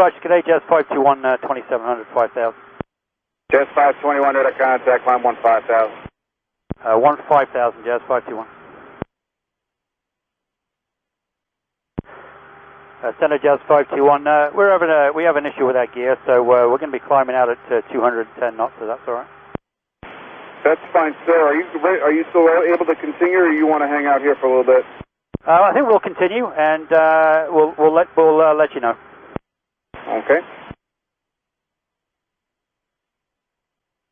Dispatch, good day, Jazz 521, 2700, 5000. Jazz 521, radar contact, climb 15,000. 15,000, Jazz 521. Center Jazz 521, we have an issue with our gear, so we're going to be climbing out at 210 knots, so that's all right. That's fine, sir. Are you still able to continue, or you want to hang out here for a little bit? I think we'll continue, and we'll let you know. Okay.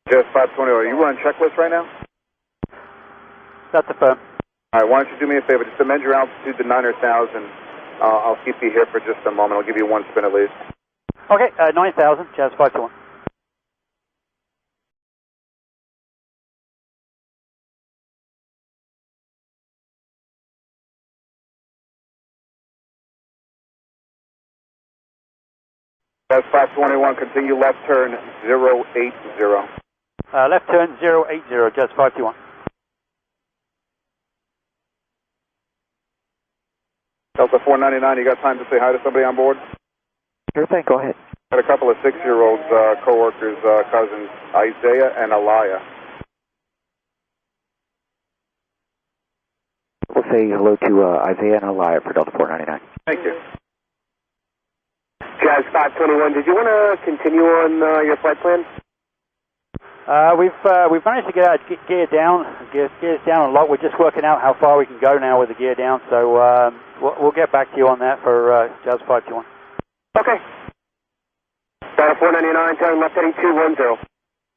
Jazz 521, are you running checklist right now? That's a firm. All right, why don't you do me a favor, just amend your altitude to 9,000. I'll keep you here for just a moment. I'll give you one spin at least. Okay, 9,000, Jazz 521. Jazz 521, continue left turn 080. Left turn 080, Jazz 521. Delta 499, you got time to say hi to somebody on board? Sure thing, go ahead. Got a couple of 6-year-olds, co-workers, cousins, Isaiah and Aliyah. We'll say hello to Isaiah and Aliyah for Delta 499. Thank you. Jazz 521, did you want to continue on your flight plan? We've managed to get our gear down. Gear's down a lot. We're just working out how far we can go now with the gear down. So we'll get back to you on that for Jazz 521. Okay. Delta 499, turn left heading 210.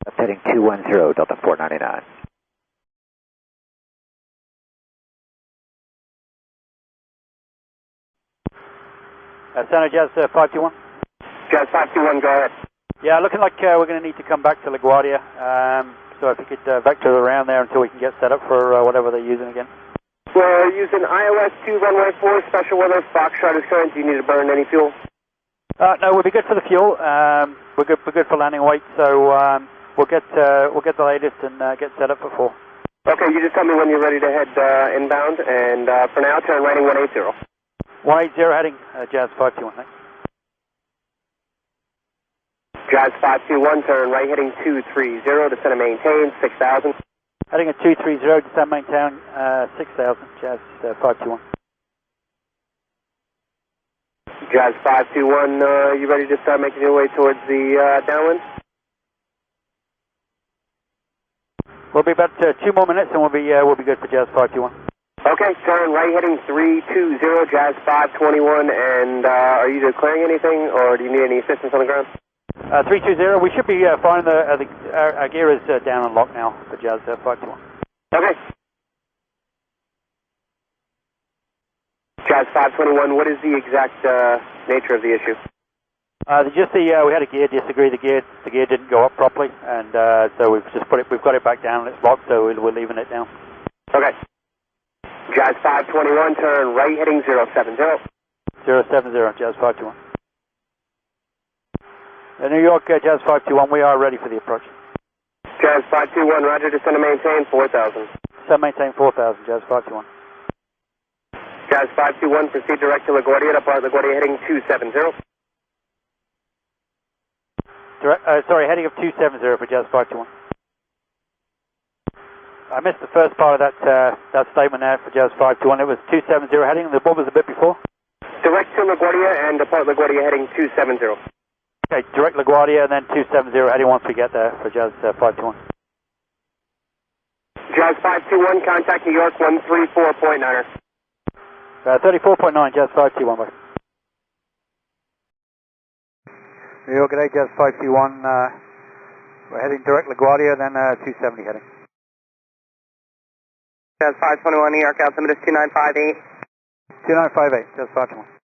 Left heading 210, Delta 499. Center Jazz 521. Jazz 521, go ahead. Yeah, looking like we're going to need to come back to LaGuardia. So if you could vector around there until we can get set up for whatever they're using again. We're using iOS 2 runway 4, special weather, Foxtrot is current. Do you need to burn any fuel? No, we'll be good for the fuel. We're good for landing weight. So we'll get the latest and get set up for 4. Okay, you just tell me when you're ready to head inbound, and for now, turn righting 180. 180 heading Jazz 521. Thanks. Jazz 521, turn right heading 230, descend and maintain 6,000. Heading at 230, descend maintain 6,000, Jazz 521. Jazz 521, you ready to start making your way towards the downwind? We'll be about 2 more minutes and we'll be good for Jazz 521. Okay, turn right heading 320, Jazz 521, and are you declaring anything, or do you need any assistance on the ground? 320, we should be fine. Our gear is down and locked now for Jazz 521. Okay. Jazz 521, what is the exact nature of the issue? We had a gear disagree. The gear didn't go up properly, and so we've got it back down and it's locked, so we're leaving it down. Okay. Jazz 521, turn right heading 070. 070, Jazz 521. New York, Jazz 521, we are ready for the approach. Jazz 521, roger, descend and maintain 4,000. Descend maintain 4,000, Jazz 521. Jazz 521, proceed direct to LaGuardia, depart LaGuardia heading 270. Heading of 270 for Jazz 521. I missed the first part of that statement there for Jazz 521. It was 270 heading, what was the bit before? Direct to LaGuardia and depart LaGuardia heading 270. Okay, direct LaGuardia and then 270 heading once we get there for Jazz 521. Jazz 521, contact New York 134.9er. 34.9, Jazz 521, bye. New York, good day, Jazz 521. We're heading direct LaGuardia, then 270 heading. Jazz 521, New York, altimeter is 2958. 2958, Jazz 521.